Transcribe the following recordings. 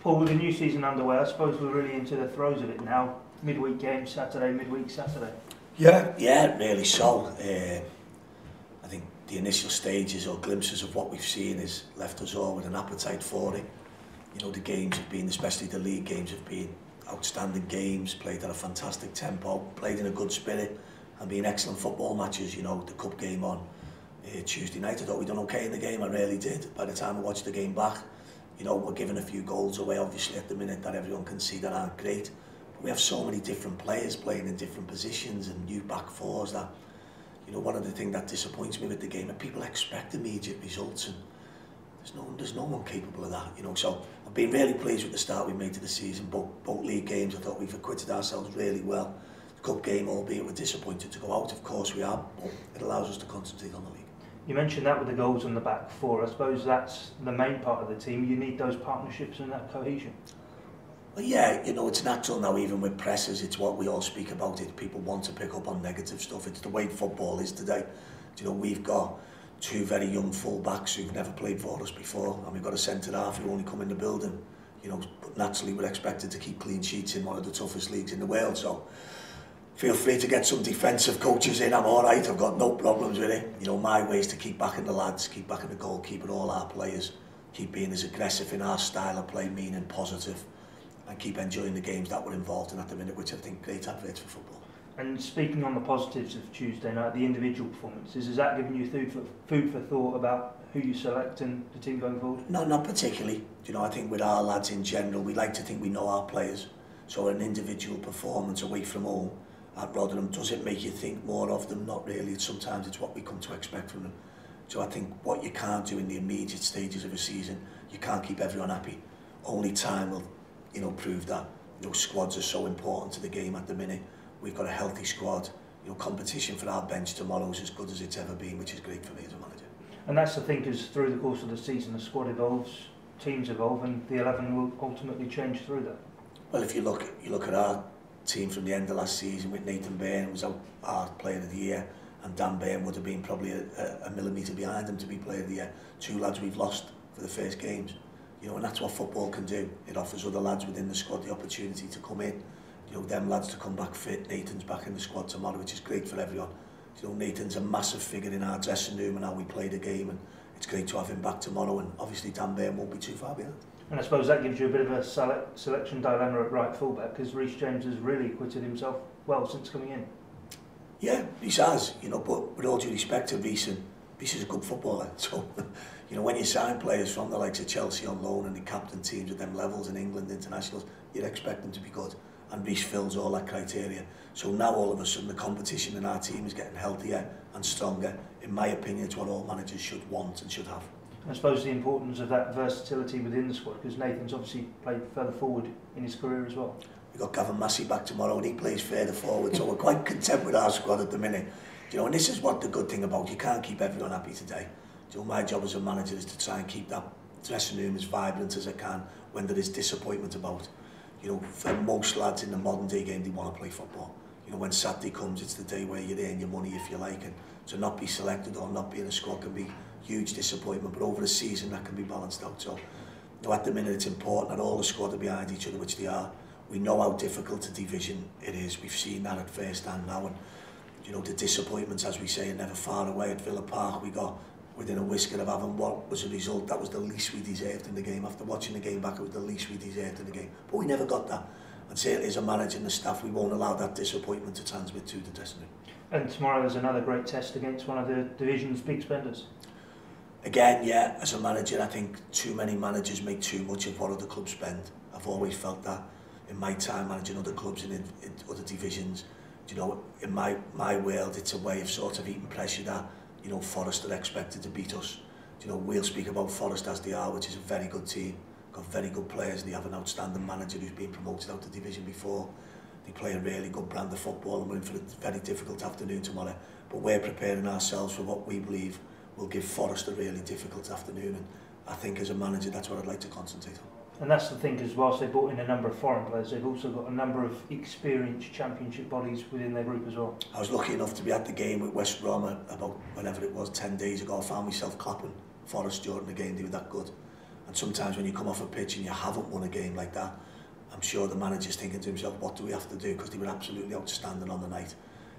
Paul, with the new season underway, I suppose we're really into the throes of it now. Midweek game Saturday, midweek Saturday. Yeah, really so. I think the initial stages or glimpses of what we've seen has left us all with an appetite for it. You know, the games have been, especially the league games, have been outstanding games, played at a fantastic tempo, played in a good spirit, and been excellent football matches. You know, the cup game on Tuesday night, I thought we'd done okay in the game, I really did. By the time I watched the game back, you know, we're giving a few goals away, obviously, at the minute that everyone can see that aren't great. But we have so many different players playing in different positions and new back fours that, you know, one of the things that disappoints me with the game is people expect immediate results, and there's no one capable of that, you know. So I've been really pleased with the start we made to the season. Both league games, I thought we've acquitted ourselves really well. The cup game, albeit we're disappointed to go out, of course we are, but it allows us to concentrate on the league. You mentioned that with the goals on the back four. I suppose that's the main part of the team. You need those partnerships and that cohesion. Well, yeah, you know, it's natural now, even with presses, it's what we all speak about. It. People want to pick up on negative stuff. It's the way football is today. You know, we've got two very young full-backs who've never played for us before, and we've got a centre-half who only come in the building. You know, but naturally we're expected to keep clean sheets in one of the toughest leagues in the world, so feel free to get some defensive coaches in. I'm all right, I've got no problems with it. You know, my way is to keep backing the lads, keep backing the goalkeeper, all our players, keep being as aggressive in our style of play, meaning positive, and keep enjoying the games that we're involved in at the minute, which I think great adverts for football. And speaking on the positives of Tuesday night, the individual performances, has that given you food for thought about who you select and the team going forward? No, not particularly. You know, I think with our lads in general, we like to think we know our players. So an individual performance away from home at Rotherham, does it make you think more of them? Not really. Sometimes it's what we come to expect from them. So I think what you can't do in the immediate stages of a season, you can't keep everyone happy. Only time will, you know, prove that. You know, squads are so important to the game at the minute. We've got a healthy squad. You know, competition for our bench tomorrow is as good as it's ever been, which is great for me as a manager. And that's the thing, because through the course of the season, the squad evolves, teams evolve, and the 11 will ultimately change through that. Well, if you look at our team from the end of last season, with Nathan Byrne was our player of the year, and Dan Byrne would have been probably a millimetre behind him to be player of the year. Two lads we've lost for the first games. You know, and that's what football can do. It offers other lads within the squad the opportunity to come in. You know, them lads to come back fit. Nathan's back in the squad tomorrow, which is great for everyone. You know, Nathan's a massive figure in our dressing room and how we play the game, and it's great to have him back tomorrow, and obviously Dan Byrne won't be too far behind. And I suppose that gives you a bit of a selection dilemma at right fullback, because Reece James has really acquitted himself well since coming in. Yeah, Reece has, you know, but with all due respect to Reece is a good footballer. So, you know, when you sign players from the likes of Chelsea on loan and the captain teams at them levels in England internationals, you'd expect them to be good. And Reece fills all that criteria. So now all of a sudden the competition in our team is getting healthier and stronger. In my opinion, it's what all managers should want and should have. I suppose the importance of that versatility within the squad, because Nathan's obviously played further forward in his career as well. We've got Gavin Massey back tomorrow and he plays further forward, so we're quite content with our squad at the minute. You know, and this is what the good thing about, you can't keep everyone happy today. You know, my job as a manager is to try and keep that dressing room as vibrant as I can when there is disappointment about. You know, for most lads in the modern day game, they want to play football. You know, when Saturday comes, it's the day where you earn your money, if you like, and to not be selected or not be in a squad can be huge disappointment, but over a season that can be balanced out. So, you know, at the minute it's important that all the squad are behind each other, which they are. We know how difficult a division it is. We've seen that at first hand now, and you know, the disappointments, as we say, are never far away. At Villa Park, we got within a whisker of having what was a result that was the least we deserved in the game. After watching the game back, it was the least we deserved in the game. But we never got that. And certainly as a manager and the staff, we won't allow that disappointment to transmit to the dressing room. And tomorrow is another great test against one of the division's big spenders. Again, yeah, as a manager, I think too many managers make too much of what other clubs spend. I've always felt that in my time managing other clubs in other divisions. You know, in my world, it's a way of sort of eating pressure that, you know, Forest are expected to beat us. You know, we'll speak about Forest as they are, which is a very good team. Got very good players, and they have an outstanding manager who's been promoted out of the division before. They play a really good brand of football, and we're in for a very difficult afternoon tomorrow. But we're preparing ourselves for what we believe will give Forest a really difficult afternoon, and I think as a manager that's what I'd like to concentrate on. And that's the thing, because whilst they brought in a number of foreign players, they've also got a number of experienced championship bodies within their group as well. I was lucky enough to be at the game with West Brom about whenever it was, 10 days ago. I found myself clapping Forest during the game. They were that good. And sometimes when you come off a pitch and you haven't won a game like that, I'm sure the manager's thinking to himself, what do we have to do? Because they were absolutely outstanding on the night.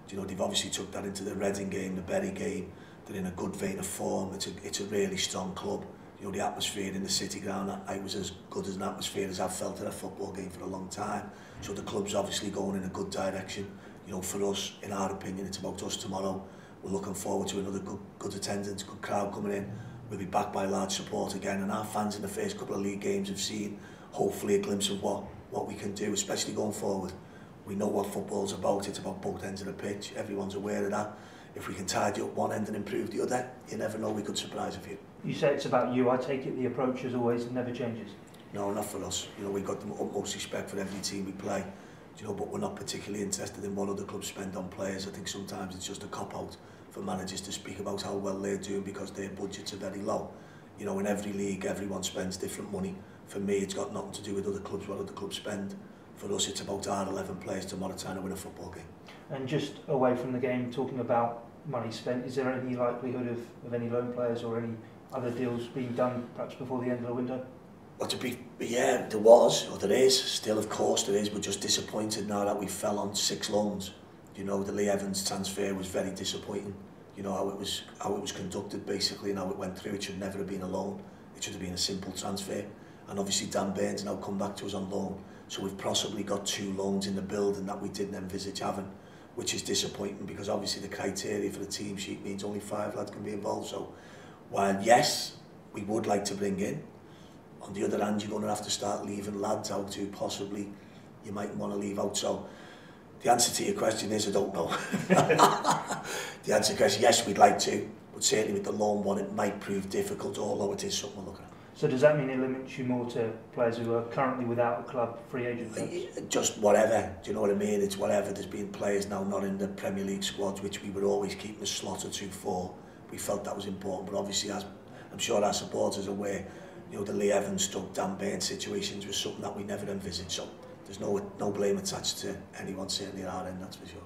Do you know, they've obviously took that into the Reading game, the Bury game. They're in a good vein of form. It's a really strong club. You know, the atmosphere in the City ground, I was as good as an atmosphere as I've felt at a football game for a long time. So the club's obviously going in a good direction. You know, for us, in our opinion, it's about us tomorrow. We're looking forward to another good attendance, good crowd coming in. We'll be backed by large support again, and our fans in the first couple of league games have seen, hopefully, a glimpse of what we can do, especially going forward. We know what football's about. It's about both ends of the pitch. Everyone's aware of that. If we can tidy up one end and improve the other, you never know, we could surprise a few. You say it's about you. I take it the approach, as always, never changes. No, not for us. You know, we've got the utmost respect for every team we play. You know, but we're not particularly interested in what other clubs spend on players. I think sometimes it's just a cop-out for managers to speak about how well they're doing because their budgets are very low. You know, in every league, everyone spends different money. For me, it's got nothing to do with other clubs, what other clubs spend. For us, it's about our 11 players tomorrow trying to win a football game. And just away from the game, talking about money spent, is there any likelihood of any loan players or any other deals being done perhaps before the end of the window? Well, yeah, there was, or there is, still of course there is. We're just disappointed now that we fell on 6 loans. You know, the Lee Evans transfer was very disappointing. You know, how it was conducted basically and how it went through. It should never have been a loan. It should have been a simple transfer. And obviously Dan Burns now come back to us on loan. So we've possibly got 2 loans in the building that we didn't envisage having, which is disappointing because obviously the criteria for the team sheet means only 5 lads can be involved. So while yes, we would like to bring in, on the other hand, you're going to have to start leaving lads out who possibly you might want to leave out. So the answer to your question is I don't know. The answer to the question, yes, we'd like to, but certainly with the loan one, it might prove difficult, although it is something we're looking at. So does that mean it limits you more to players who are currently without a club, free agents? Just whatever, do you know what I mean? It's whatever. There's been players now not in the Premier League squads, which we were always keeping a slot or 2 for. We felt that was important, but obviously, as I'm sure our supporters are aware, you know, the Lee Evans, Dan Burns situations was something that we never envisaged. So there's no blame attached to anyone, certainly at our end, that's for sure.